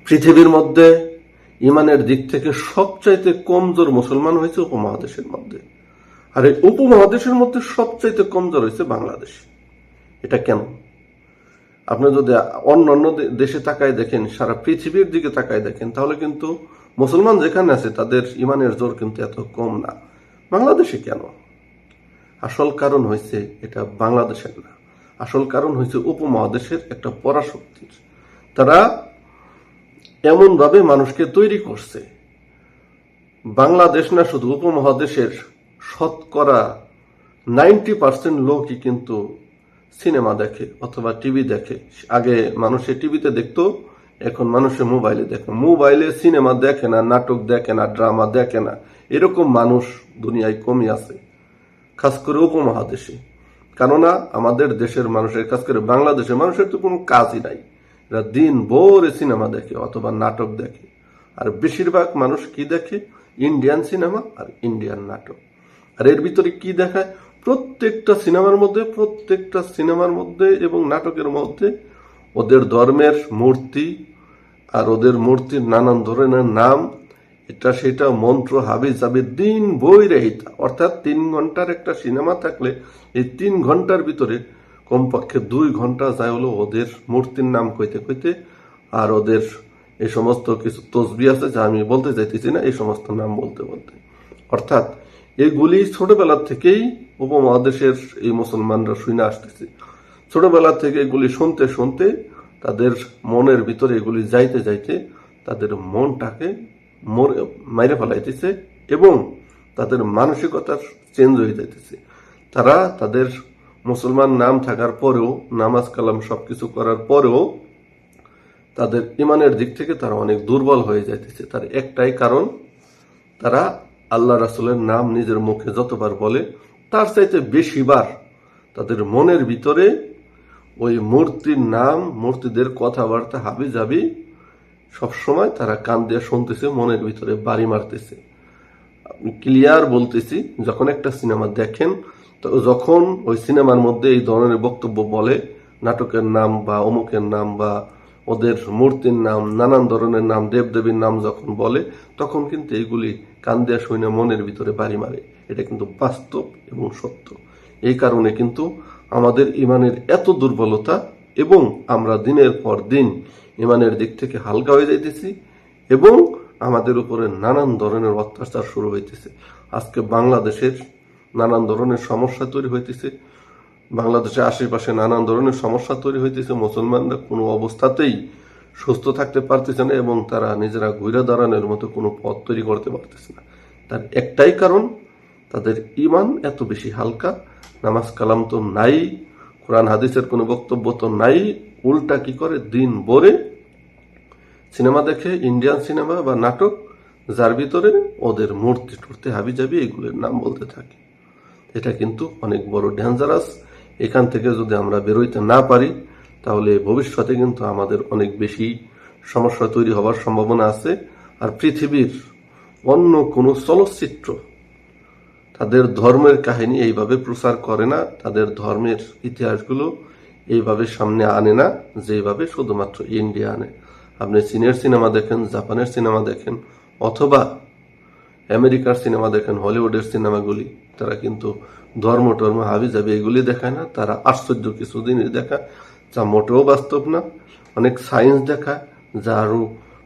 পৃথিবীর মধ্যে ইমানের দিক থেকে সবচাইতে কমজোর মুসলমান হয়েছে উপমহাদেশের মধ্যে, আর এই উপমহাদেশের মধ্যে সবচাইতে কমজোর হয়েছে বাংলাদেশ। এটা কেন? আপনি যদি অন্যান্য দেশে তাকায় দেখেন, সারা পৃথিবীর দিকে তাকায় দেখেন, তাহলে কিন্তু মুসলমান যেখানে আছে তাদের ইমানের জোর কিন্তু এত কম না। বাংলাদেশে কেন? আসল কারণ হয়েছে এটা বাংলাদেশের না, আসল কারণ হয়েছে উপমহাদেশের একটা পরাশক্তির। তারা এমন ভাবে মানুষকে তৈরি করছে, বাংলাদেশ না শুধু উপমহাদেশের শতকরা 90% লোকই কিন্তু সিনেমা দেখে অথবা টিভি দেখে। আগে মানুষে টিভিতে দেখতো, এখন মানুষে মোবাইলে দেখে। মোবাইলে সিনেমা দেখে না, নাটক দেখে না, ড্রামা দেখে না, এরকম মানুষ দুনিয়ায় কমই আছে, খাস করে উপমহাদেশে। কেননা আমাদের দেশের মানুষের, খাস করে বাংলাদেশের মানুষের তো কোনো কাজই নাই, এরা দিন ভোরে সিনেমা দেখে অথবা নাটক দেখে। আর বেশিরভাগ মানুষ কি দেখে? ইন্ডিয়ান সিনেমা আর ইন্ডিয়ান নাটক। আর এর ভিতরে কি দেখায়? প্রত্যেকটা সিনেমার মধ্যে এবং নাটকের মধ্যে ওদের ধর্মের মূর্তি আর ওদের মূর্তির নানান ধরনের নাম, এটা সেটা মন্ত্র হাবি যাবে দিন বই রেহিতা। অর্থাৎ 3 ঘন্টার একটা সিনেমা থাকলে এই 3 ঘন্টার ভিতরে কমপক্ষে 2 ঘন্টা যায় হলো ওদের মূর্তির নাম কইতে কইতে, আর ওদের এই সমস্ত কিছু তসবি আছে যা আমি বলতে চাইতেছি না, এই সমস্ত নাম বলতে বলতে। অর্থাৎ এগুলি ছোটবেলা থেকেই উপমহাদেশের এই মুসলমানরা শুনে আসতেছে। ছোটবেলা থেকে এগুলি শুনতে শুনতে তাদের মনের ভিতরে এগুলি যাইতে যাইতে তাদের মনটাকে মাইরে ফেলাইতেছে এবং তাদের মানসিকতা চেঞ্জ হয়ে যাইতেছে। তারা তাদের মুসলমান নাম থাকার পরেও, নামাজ কালাম সবকিছু করার পরেও তাদের ইমানের দিক থেকে তারা অনেক দুর্বল হয়ে যাইতেছে। তার একটাই কারণ, তারা আল্লাহ রাসূলের নাম নিজের মুখে যতবার বলে তার চাইতে বেশিবার তাদের মনের ভিতরে ওই মূর্তির নাম, মূর্তিদের কথাবার্তা হাবি যাবি সবসময় তারা কান দিয়ে শুনতেছে, মনের ভিতরে বাড়ি মারতেছে। আপনি ক্লিয়ার বলতেছি, যখন একটা সিনেমা দেখেন, তো যখন ওই সিনেমার মধ্যে এই ধরনের বক্তব্য বলে, নাটকের নাম বা অমুকের নাম বা ওদের মূর্তির নাম, নানান ধরনের নাম, দেবদেবীর নাম যখন বলে, তখন কিন্তু এইগুলি কান দিয়ে শুনে মনের ভিতরে বাড়ি মারে। এটা কিন্তু বাস্তব এবং সত্য। এই কারণে কিন্তু আমাদের ইমানের এত দুর্বলতা এবং আমরা দিনের পর দিন ইমানের দিক থেকে হালকা হয়ে যাইতেছি এবং আমাদের উপরে নানান ধরনের অত্যাচার শুরু হইতেছে। আজকে বাংলাদেশের নানান ধরনের সমস্যা তৈরি হইতেছে, বাংলাদেশের আশেপাশে নানান ধরনের সমস্যা তৈরি হইতেছে। মুসলমানরা কোনো অবস্থাতেই সুস্থ থাকতে পারতেছে না এবং তারা নিজেরা ঘুরে দাঁড়ানোর মতো কোনো পথ তৈরি করতে পারতেছে না। তার একটাই কারণ, তাদের ইমান এত বেশি হালকা, নামাজ কালাম তো নাই, কোরআন হাদিসের কোনো বক্তব্য তো নাই। উল্টা কি করে? দিন ভরে সিনেমা দেখে, ইন্ডিয়ান সিনেমা বা নাটক, যার ভিতরে ওদের মূর্তি টুর্তি হাবি যাবি এগুলোর নাম বলতে থাকে। এটা কিন্তু অনেক বড় ডেঞ্জারাস। এখান থেকে যদি আমরা বেরোইতে না পারি তাহলে ভবিষ্যতে কিন্তু আমাদের অনেক বেশি সমস্যা তৈরি হওয়ার সম্ভাবনা আছে। আর পৃথিবীর অন্য কোনো চলচ্চিত্র তাদের ধর্মের কাহিনী এইভাবে প্রচার করে না, তাদের ধর্মের ইতিহাসগুলো এইভাবে সামনে আনে না যেভাবে শুধুমাত্র ইন্ডিয়া আনে। আপনি চীনের সিনেমা দেখেন, জাপানের সিনেমা দেখেন অথবা আমেরিকার সিনেমা দেখেন, হলিউডের সিনেমাগুলি, তারা কিন্তু ধর্ম টর্ম হাবি যাবে এগুলি দেখায় না। তারা আশ্চর্য কিছু জিনিস দেখায় যা মোটেও বাস্তব না। অনেক সায়েন্স দেখায় যা আরো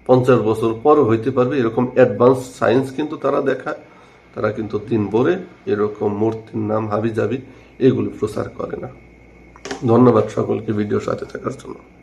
50 বছর পরও হইতে পারবে, এরকম অ্যাডভান্স সায়েন্স কিন্তু তারা দেখায়। তারা কিন্তু দিন ভরে এরকম মূর্তির নাম হাবি যাবি এগুলি প্রচার করে না। ধন্যবাদ সকলকে ভিডিওর সাথে থাকার জন্য।